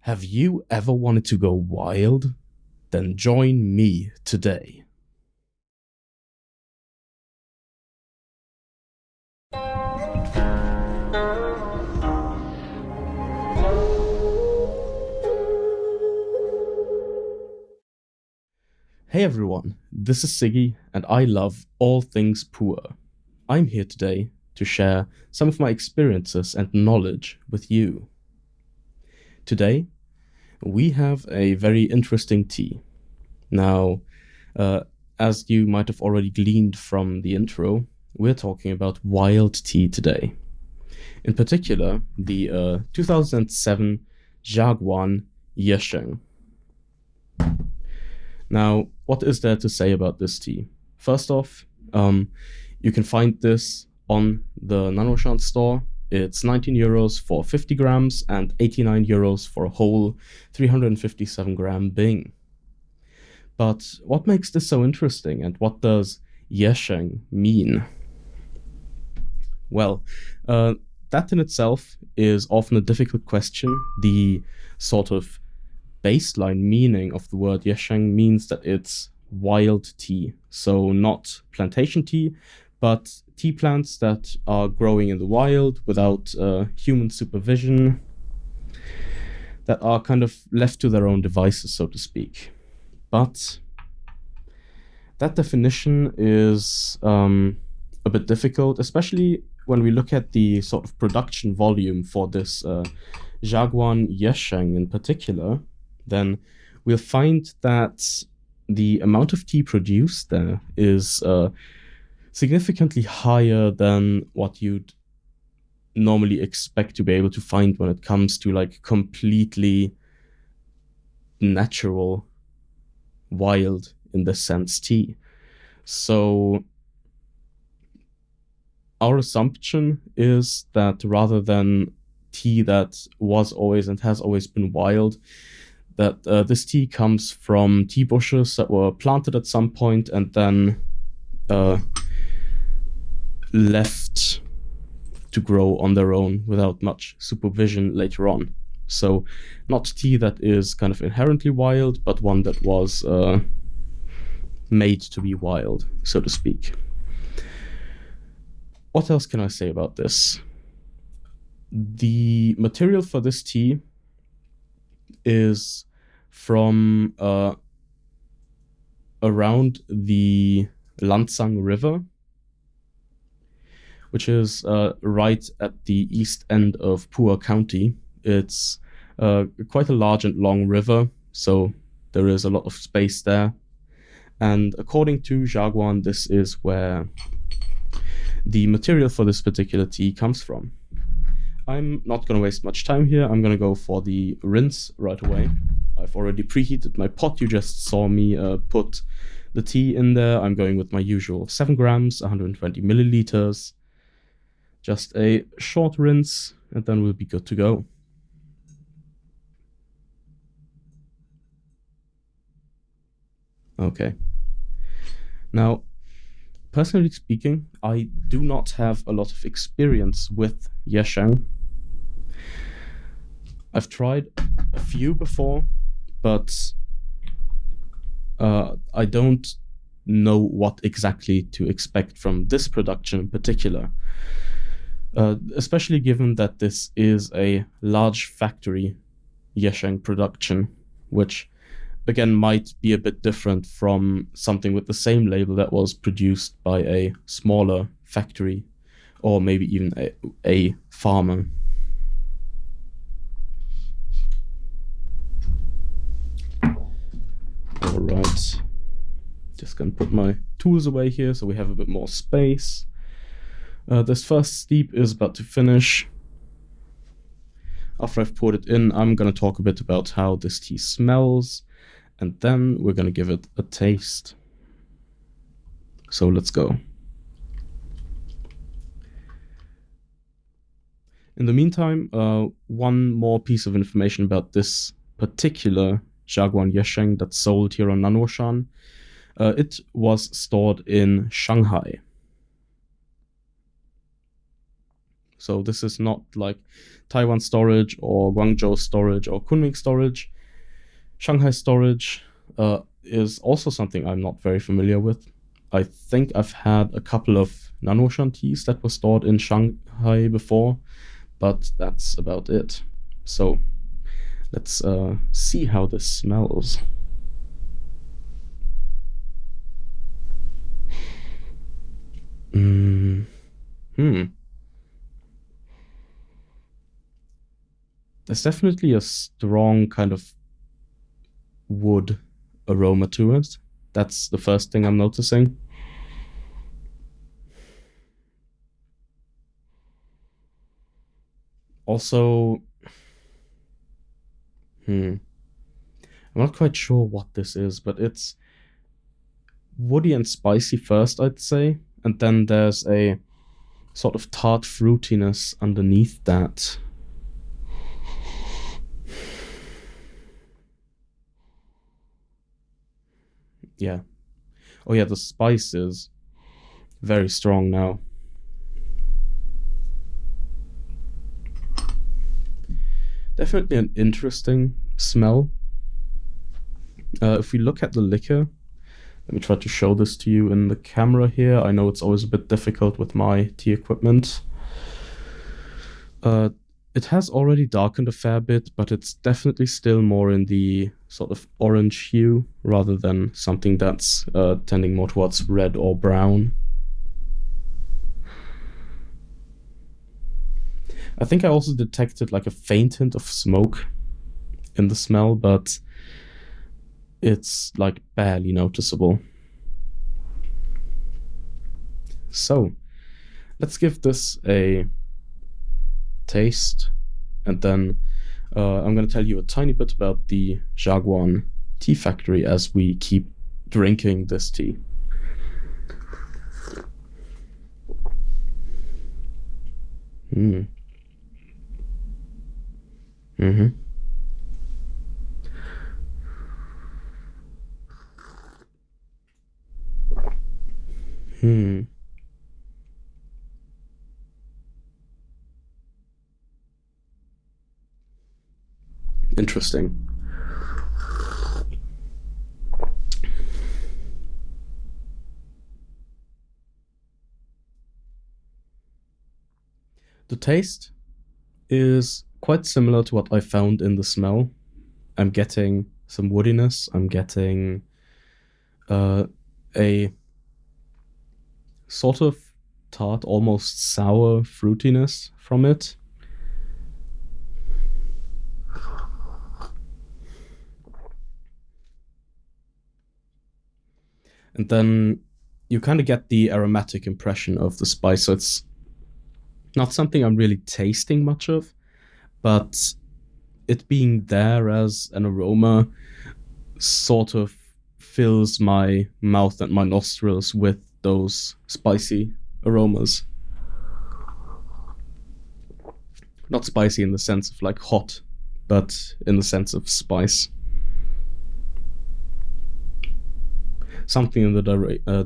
Have you ever wanted to go wild? Then join me today. Hey everyone, this is Sigi, and I love all things pu'er. I'm here today to share some of my experiences and knowledge with you. Today, we have a very interesting tea. Now, as you might have already gleaned from the intro, we're talking about wild tea today. In particular, the 2007 Xiaguan Yesheng. Now, what is there to say about this tea? First off, you can find this on the nannuoshan store. It's 19 euros for 50 grams and 89 euros for a whole 357 gram Bing. But what makes this so interesting, and what does Yesheng mean? Well, that in itself is often a difficult question. The sort of baseline meaning of the word Yesheng means that it's wild tea. So not plantation tea, but tea plants that are growing in the wild without human supervision, that are kind of left to their own devices, so to speak. But that definition is a bit difficult, especially when we look at the sort of production volume for this Jaguan Yesheng in particular. Then we'll find that the amount of tea produced there is significantly higher than what you'd normally expect to be able to find when it comes to like completely natural, wild, in this sense, tea. So our assumption is that rather than tea that was always and has always been wild, that this tea comes from tea bushes that were planted at some point and then left to grow on their own without much supervision later on. So not tea that is kind of inherently wild, but one that was made to be wild, so to speak. What else can I say about this? The material for this tea is from around the Lansang River, which is right at the east end of Pu'er County. It's quite a large and long river, so there is a lot of space there. And according to Jaguan, this is where the material for this particular tea comes from. I'm not going to waste much time here. I'm going to go for the rinse right away. I've already preheated my pot. You just saw me put the tea in there. I'm going with my usual 7 grams, 120 milliliters. Just a short rinse, and then we'll be good to go. Okay. Now, personally speaking, I do not have a lot of experience with Yesheng. I've tried a few before, but I don't know what exactly to expect from this production in particular. Especially given that this is a large factory Yesheng production, which again might be a bit different from something with the same label that was produced by a smaller factory, or maybe even a farmer. Alright, just gonna put my tools away here so we have a bit more space. This first steep is about to finish. After I've poured it in, I'm gonna talk a bit about how this tea smells, and then we're gonna give it a taste. So let's go. In the meantime, one more piece of information about this particular Jaguan Yesheng that's sold here on nannuoshan. It was stored in Shanghai. So this is not like Taiwan storage or Guangzhou storage or Kunming storage. Shanghai storage is also something I'm not very familiar with. I think I've had a couple of nannuoshan teas that were stored in Shanghai before, but that's about it. So let's see how this smells. There's definitely a strong kind of wood aroma to it. That's the first thing I'm noticing. Also, I'm not quite sure what this is, but it's woody and spicy first, I'd say. And then there's a sort of tart fruitiness underneath that. Yeah. Oh yeah, the spice is very strong now. Definitely an interesting smell. If we look at the liquor, let me try to show this to you in the camera here. I know it's always a bit difficult with my tea equipment. It has already darkened a fair bit, but it's definitely still more in the sort of orange hue rather than something that's tending more towards red or brown. I think I also detected like a faint hint of smoke in the smell, but it's like barely noticeable. So let's give this a taste, and then I'm going to tell you a tiny bit about the Jaguan tea factory as we keep drinking this tea. Interesting. The taste is quite similar to what I found in the smell. I'm getting some woodiness. I'm getting a sort of tart, almost sour fruitiness from it. And then you kind of get the aromatic impression of the spice. So it's not something I'm really tasting much of, but it being there as an aroma sort of fills my mouth and my nostrils with those spicy aromas. Not spicy in the sense of like hot, but in the sense of spice. Something in the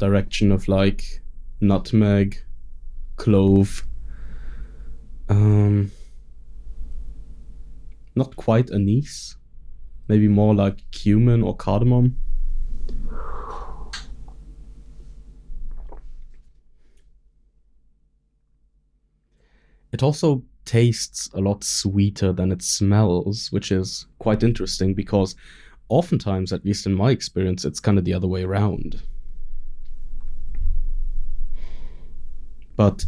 direction of like nutmeg, clove, not quite anise, maybe more like cumin or cardamom. It also tastes a lot sweeter than it smells, which is quite interesting because oftentimes, at least in my experience, it's kind of the other way around. But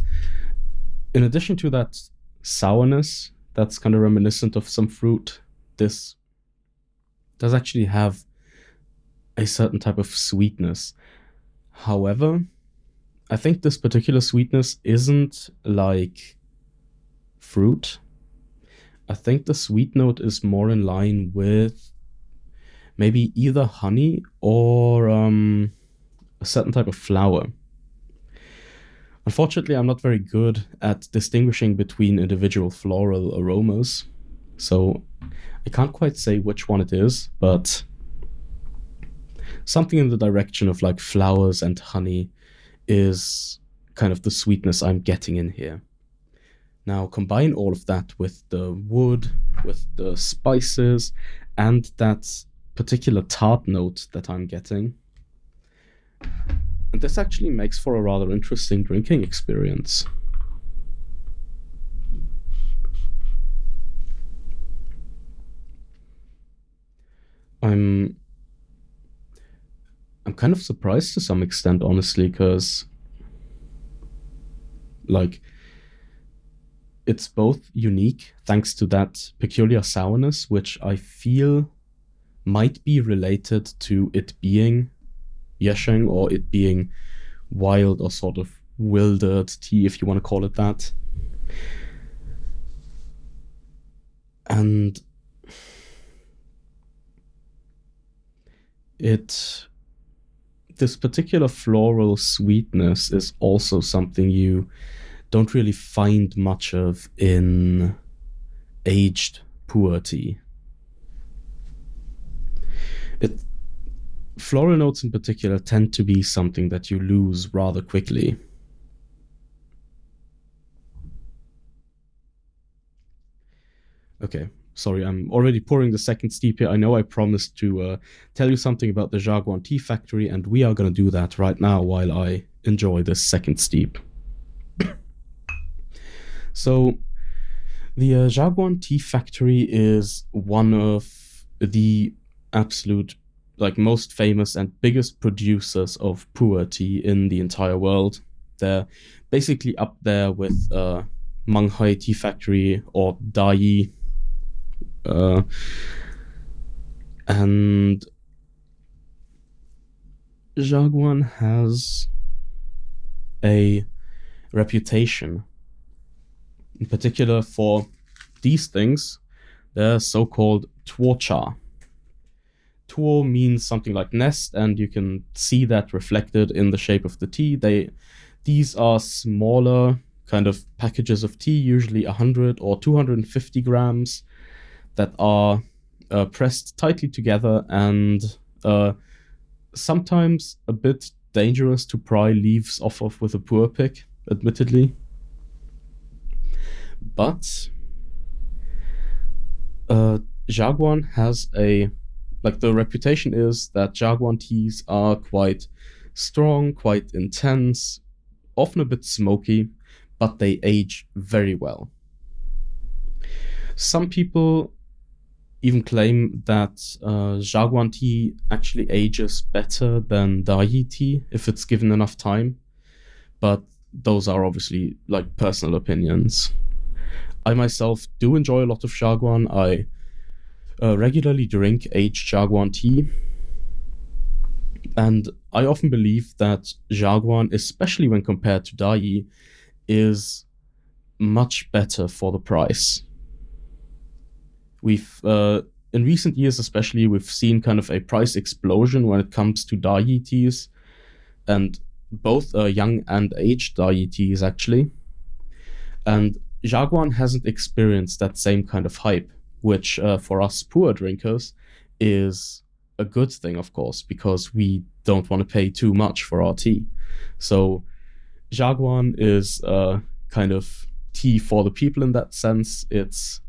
in addition to that sourness that's kind of reminiscent of some fruit, this does actually have a certain type of sweetness. However, I think this particular sweetness isn't like fruit. I think the sweet note is more in line with maybe either honey or a certain type of flower. Unfortunately, I'm not very good at distinguishing between individual floral aromas, so I can't quite say which one it is, but something in the direction of like flowers and honey is kind of the sweetness I'm getting in here. Now combine all of that with the wood, with the spices, and that particular tart note that I'm getting. And this actually makes for a rather interesting drinking experience. I'm kind of surprised to some extent, honestly, because like it's both unique thanks to that peculiar sourness, which I feel might be related to it being Yesheng or it being wild or sort of wildered tea, if you want to call it that. And this particular floral sweetness is also something you don't really find much of in aged pu'er tea. Floral notes in particular tend to be something that you lose rather quickly. Okay, sorry, I'm already pouring the second steep here. I know I promised to tell you something about the Jaguan tea factory, and we are going to do that right now while I enjoy this second steep. So, the Jaguan tea factory is one of the absolute most famous and biggest producers of pu'er tea in the entire world. They're basically up there with Manghai Tea Factory or Dai. And Jaguan has a reputation, in particular for these things. They're so-called tuocha. Tuo means something like nest, and you can see that reflected in the shape of the tea. These are smaller kind of packages of tea, usually 100 or 250 grams, that are pressed tightly together and sometimes a bit dangerous to pry leaves off of with a pu'er pick, admittedly. But Jaguan has the reputation is that Jaguan teas are quite strong, quite intense, often a bit smoky, but they age very well. Some people even claim that Jaguan tea actually ages better than Dai tea if it's given enough time, but those are obviously personal opinions. I myself do enjoy a lot of Jaguan. I regularly drink aged Jaguan tea, and I often believe that Jaguan, especially when compared to Dai, is much better for the price. We've in recent years especially, we've seen kind of a price explosion when it comes to Dai teas, and both young and aged Dai teas actually. And Jaguan hasn't experienced that same kind of hype, which for us pu'er drinkers is a good thing, of course, because we don't want to pay too much for our tea. So Jaguan is kind of tea for the people in that sense. It's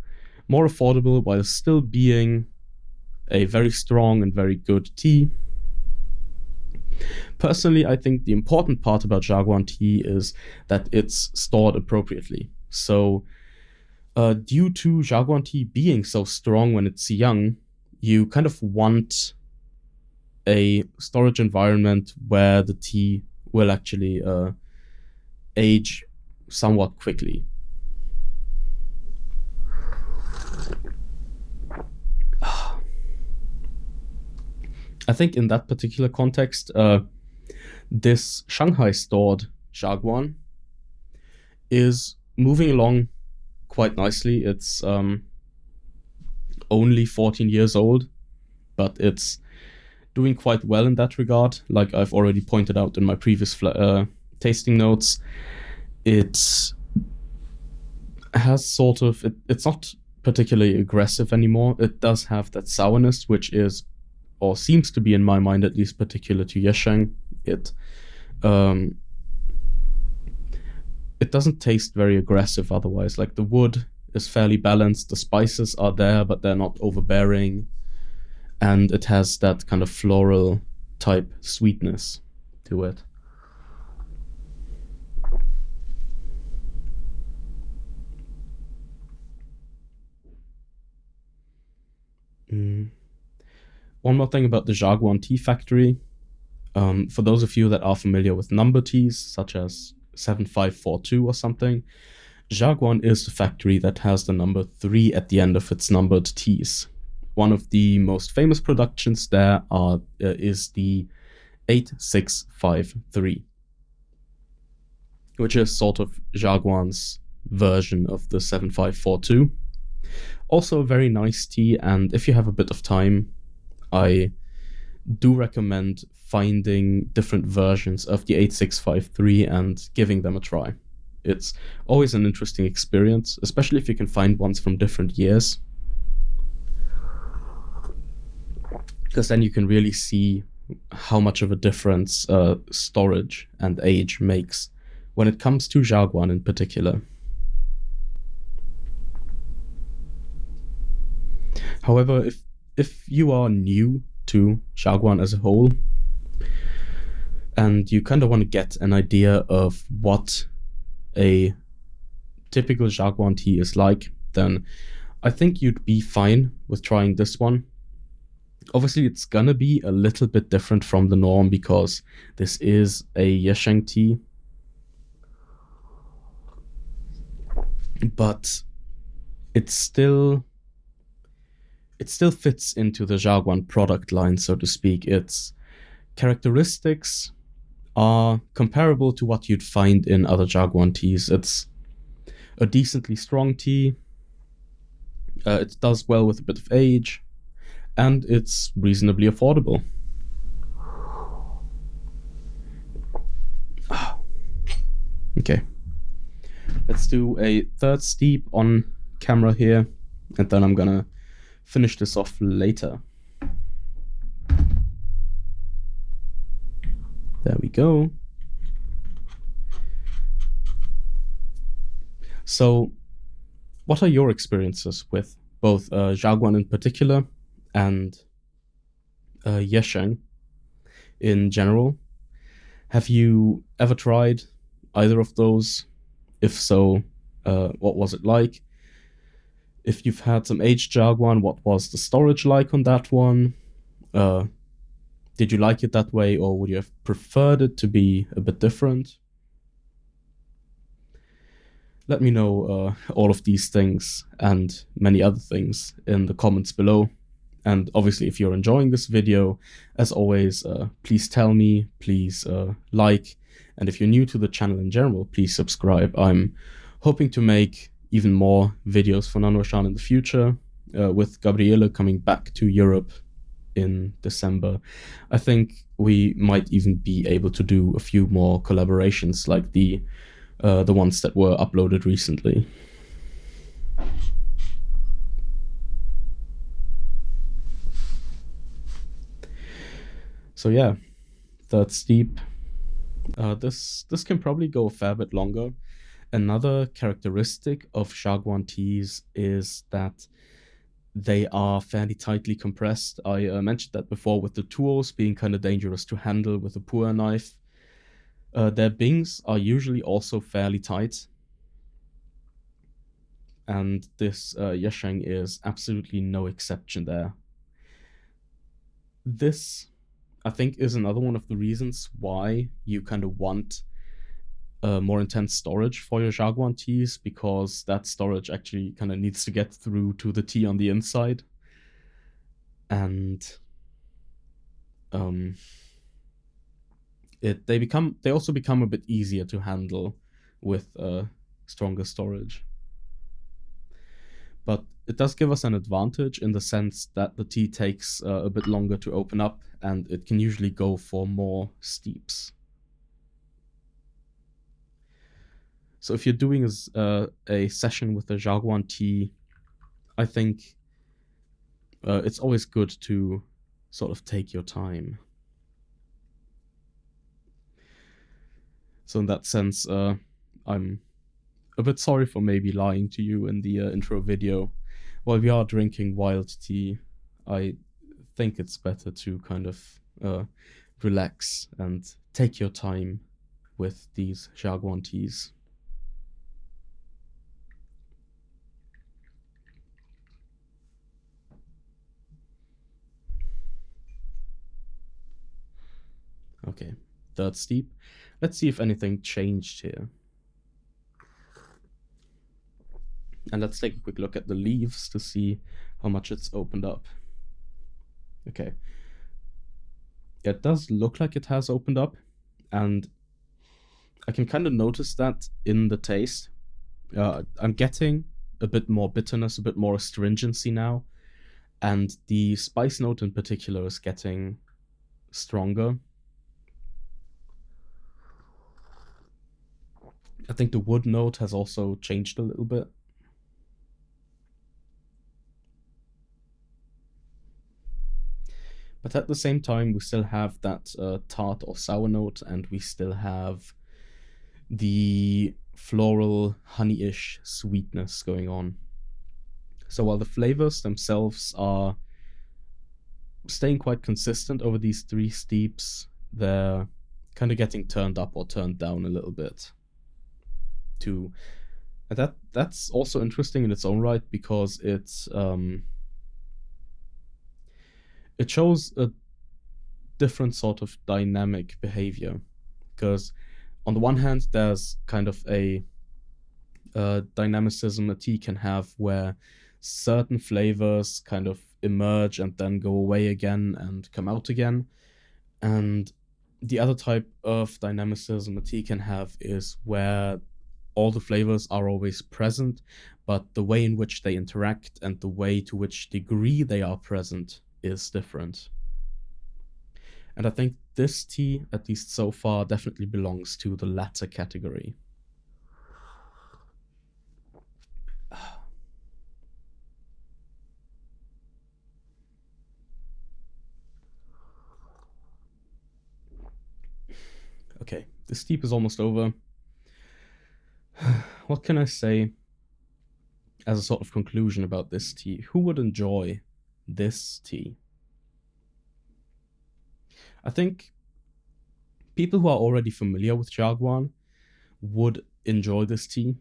more affordable while still being a very strong and very good tea. Personally, I think the important part about Jaguan tea is that it's stored appropriately. So due to Jaguan tea being so strong when it's young, you kind of want a storage environment where the tea will actually age somewhat quickly. I think in that particular context, this Shanghai stored Jaguan is moving along quite nicely. It's only 14 years old, but it's doing quite well in that regard. Like I've already pointed out in my previous tasting notes, it has sort of, it's not particularly aggressive anymore. It does have that sourness, which is, or seems to be in my mind at least, particular to Yesheng. It it doesn't taste very aggressive otherwise. Like the wood is fairly balanced, the spices are there, but they're not overbearing, and it has that kind of floral type sweetness to it. One more thing about the Jaguan tea factory. For those of you that are familiar with number teas, such as 7542 or something, Jaguan is the factory that has the number 3 at the end of its numbered teas. One of the most famous productions there is the 8653, which is sort of Jaguan's version of the 7542. Also a very nice tea, and if you have a bit of time, I do recommend finding different versions of the 8653 and giving them a try. It's always an interesting experience, especially if you can find ones from different years, because then you can really see how much of a difference storage and age makes when it comes to Jaguan in particular. However, if you are new to Jaguan as a whole, and you kind of want to get an idea of what a typical Jaguan tea is like, then I think you'd be fine with trying this one. Obviously, it's gonna be a little bit different from the norm because this is a Yesheng tea, but it still fits into the Jaguan product line, so to speak. Its characteristics are comparable to what you'd find in other Jaguan teas. It's a decently strong tea, it does well with a bit of age, and it's reasonably affordable. Okay, let's do a third steep on camera here, and then I'm gonna finish this off later. There we go. So, what are your experiences with both Jaguan in particular and Yesheng in general? Have you ever tried either of those? If so, what was it like? If you've had some aged Jaguan, what was the storage like on that one? Did you like it that way, or would you have preferred it to be a bit different? Let me know all of these things and many other things in the comments below. And obviously, if you're enjoying this video, as always, please tell me, please like, and if you're new to the channel in general, please subscribe. I'm hoping to make even more videos for nannuoshan in the future, with Gabriele coming back to Europe in December. I think we might even be able to do a few more collaborations like the ones that were uploaded recently. So yeah, third steep. This can probably go a fair bit longer. Another characteristic of Xiaguan teas is that they are fairly tightly compressed. I mentioned that before with the tuos being kind of dangerous to handle with a pu'er knife. Their bings are usually also fairly tight. And this Yesheng is absolutely no exception there. This, I think, is another one of the reasons why you kind of want more intense storage for your Jaguan teas, because that storage actually kind of needs to get through to the tea on the inside. And they also become a bit easier to handle with stronger storage. But it does give us an advantage in the sense that the tea takes a bit longer to open up, and it can usually go for more steeps. So if you're doing a session with a Jaguan tea, I think it's always good to sort of take your time. So in that sense, I'm a bit sorry for maybe lying to you in the intro video. While we are drinking wild tea, I think it's better to kind of relax and take your time with these Jaguan teas. Okay, third steep. Let's see if anything changed here. And let's take a quick look at the leaves to see how much it's opened up. Okay. It does look like it has opened up, and I can kind of notice that in the taste. I'm getting a bit more bitterness, a bit more astringency now, and the spice note in particular is getting stronger. I think the wood note has also changed a little bit. But at the same time, we still have that tart or sour note, and we still have the floral, honey-ish sweetness going on. So while the flavors themselves are staying quite consistent over these three steeps, they're kind of getting turned up or turned down a little bit. That's also interesting in its own right, because it shows a different sort of dynamic behavior. Because on the one hand, there's kind of a dynamicism a tea can have where certain flavors kind of emerge and then go away again and come out again. And the other type of dynamicism a tea can have is where all the flavors are always present, but the way in which they interact and the way to which degree they are present is different. And I think this tea, at least so far, definitely belongs to the latter category. Okay, this steep is almost over. What can I say as a sort of conclusion about this tea? Who would enjoy this tea? I think people who are already familiar with Jaguan would enjoy this tea.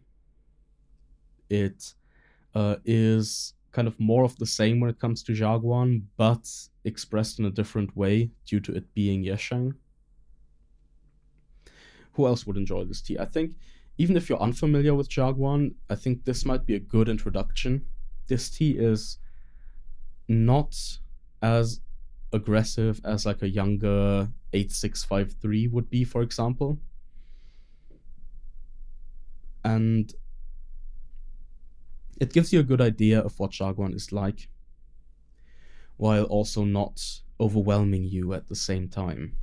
It is kind of more of the same when it comes to Jaguan, but expressed in a different way due to it being Yesheng. Who else would enjoy this tea? I think even if you're unfamiliar with Jaguan, I think this might be a good introduction. This tea is not as aggressive as like a younger 8653 would be, for example. And it gives you a good idea of what Jaguan is like, while also not overwhelming you at the same time.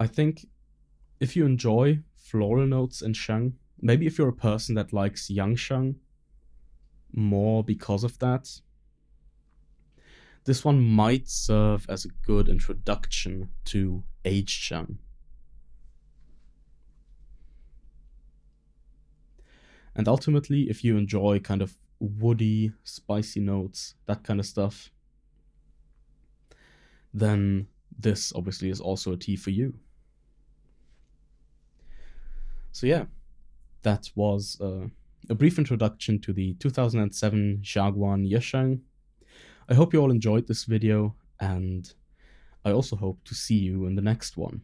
I think if you enjoy floral notes in sheng, maybe if you're a person that likes young sheng more because of that, this one might serve as a good introduction to aged sheng. And ultimately, if you enjoy kind of woody, spicy notes, that kind of stuff, then this obviously is also a tea for you. So yeah, that was a brief introduction to the 2007 Xiaguan Yesheng. I hope you all enjoyed this video, and I also hope to see you in the next one.